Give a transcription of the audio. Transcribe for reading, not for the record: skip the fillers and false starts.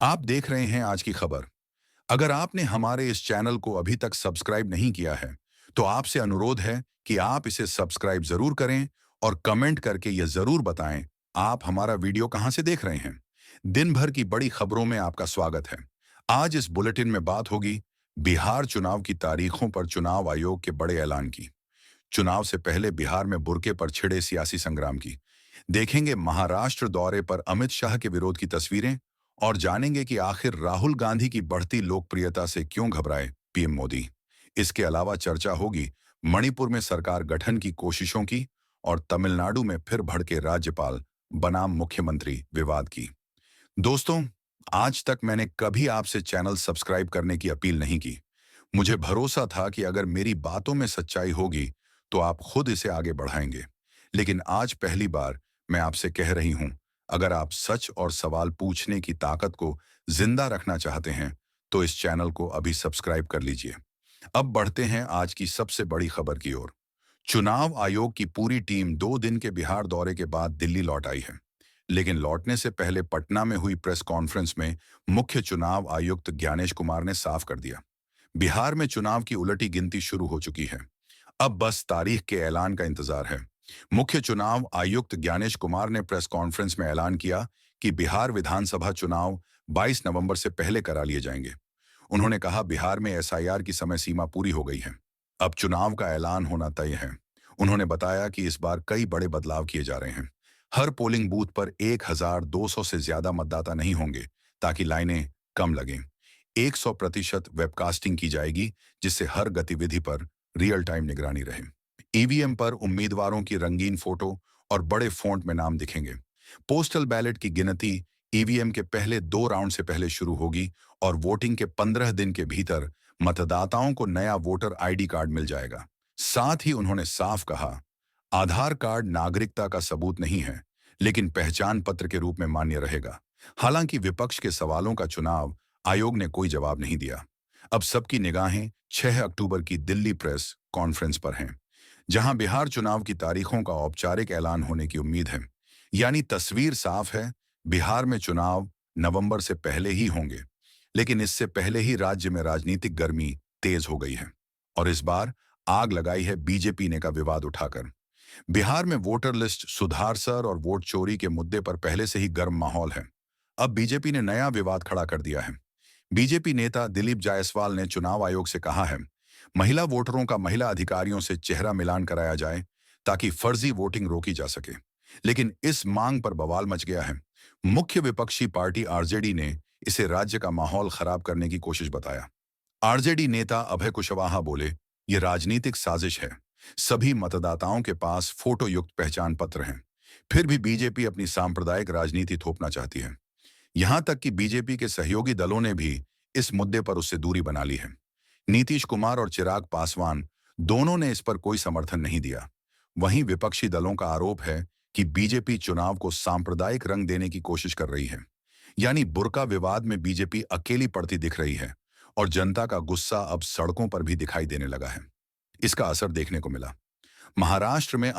आप देख रहे हैं आज की खबर। अगर आपने हमारे इस चैनल को अभी तक सब्सक्राइब नहीं किया है, तो आपसे अनुरोध है कि आप इसे सब्सक्राइब जरूर करें और कमेंट करके यह जरूर बताएं आप हमारा वीडियो कहां से देख रहे हैं। दिन भर की बड़ी खबरों में आपका स्वागत है। आज इस बुलेटिन में बात होगी बिहार चुनाव की तारीखों पर चुनाव आयोग के बड़े ऐलान की। चुनाव से पहले बिहार में बुर्के पर छिड़े सियासी संग्राम की। देखेंगे महाराष्ट्र दौरे पर अमित शाह के विरोध की तस्वीरें और जानेंगे कि आखिर राहुल गांधी की बढ़ती लोकप्रियता से क्यों घबराए पीएम मोदी। इसके अलावा चर्चा होगी मणिपुर में सरकार गठन की कोशिशों की और तमिलनाडु में फिर भड़के राज्यपाल बनाम मुख्यमंत्री विवाद की। दोस्तों, आज तक मैंने कभी आपसे चैनल सब्सक्राइब करने की अपील नहीं की। मुझे भरोसा था कि अगर मेरी बातों में सच्चाई होगी तो आप खुद इसे आगे बढ़ाएंगे। लेकिन आज पहली बार मैं आपसे कह रही हूं, अगर आप सच और सवाल पूछने की ताकत को जिंदा रखना चाहते हैं तो इस चैनल को अभी सब्सक्राइब कर लीजिए। अब बढ़ते हैं आज की सबसे बड़ी खबर की ओर। चुनाव आयोग की पूरी टीम 2 दिन के बिहार दौरे के बाद दिल्ली लौट आई है। लेकिन लौटने से पहले पटना में हुई प्रेस कॉन्फ्रेंस में मुख्य चुनाव आयुक्त ज्ञानेश कुमार ने साफ कर दिया, बिहार में चुनाव की उलटी गिनती शुरू हो चुकी है। अब बस तारीख के ऐलान का इंतजार है। मुख्य चुनाव आयुक्त ज्ञानेश कुमार ने प्रेस कॉन्फ्रेंस में ऐलान किया कि बिहार विधानसभा चुनाव 22 नवंबर से पहले करा लिए जाएंगे। उन्होंने कहा, बिहार में एसआईआर की समय सीमा पूरी हो गई है। अब चुनाव का ऐलान होना तय है। उन्होंने बताया कि इस बार कई बड़े बदलाव किए जा रहे हैं। हर पोलिंग बूथ पर 1200 से ज्यादा मतदाता नहीं होंगे ताकि लाइनें कम लगें। 100% वेबकास्टिंग की जाएगी, जिससे हर गतिविधि पर रियल टाइम निगरानी रहे। ईवीएम पर उम्मीदवारों की रंगीन फोटो और बड़े फॉन्ट में नाम दिखेंगे। पोस्टल बैलेट की गिनती ईवीएम के पहले 2 राउंड से पहले शुरू होगी और वोटिंग के 15 दिन के भीतर मतदाताओं को नया वोटर आईडी कार्ड मिल जाएगा। साथ ही उन्होंने साफ कहा, आधार कार्ड नागरिकता का सबूत नहीं है, लेकिन पहचान पत्र के रूप में मान्य रहेगा। हालांकि विपक्ष के सवालों का चुनाव आयोग ने कोई जवाब नहीं दिया। अब सबकी निगाहें 6 अक्टूबर की दिल्ली प्रेस कॉन्फ्रेंस पर हैं, जहां बिहार चुनाव की तारीखों का औपचारिक ऐलान होने की उम्मीद है। यानी तस्वीर साफ है, बिहार में चुनाव नवंबर से पहले ही होंगे। लेकिन इससे पहले ही राज्य में राजनीतिक गर्मी तेज हो गई है और इस बार आग लगाई है बीजेपी ने का विवाद उठाकर। बिहार में वोटर लिस्ट सुधार सर और वोट चोरी के मुद्दे पर पहले से ही गर्म माहौल है। अब बीजेपी ने नया विवाद खड़ा कर दिया है। बीजेपी नेता दिलीप जायसवाल ने चुनाव आयोग से कहा है, महिला वोटरों का महिला अधिकारियों से चेहरा मिलान कराया जाए ताकि फर्जी वोटिंग रोकी जा सके। लेकिन इस मांग पर बवाल मच गया है। मुख्य विपक्षी पार्टी आरजेडी ने इसे राज्य का माहौल खराब करने की कोशिश बताया। आरजेडी नेता अभय कुशवाहा बोले, ये राजनीतिक साजिश है। सभी मतदाताओं के पास फोटो युक्त पहचान पत्र हैं। फिर भी बीजेपी अपनी सांप्रदायिक राजनीति थोपना चाहती है। यहां तक कि बीजेपी के सहयोगी दलों ने भी इस मुद्दे पर उससे दूरी बना ली है। नीतीश कुमार और चिराग पासवान दोनों ने इस पर कोई समर्थन नहीं दिया। वहीं विपक्षी दलों का आरोप है कि बीजेपी चुनाव को सांप्रदायिक रंग देने की कोशिश कर रही है। यानी बुर्का विवाद में बीजेपी अकेली पड़ती दिख रही है और जनता का गुस्सा अब सड़कों पर भी दिखाई देने लगा है। इसका असर देखने को मिला। महाराष्ट्र में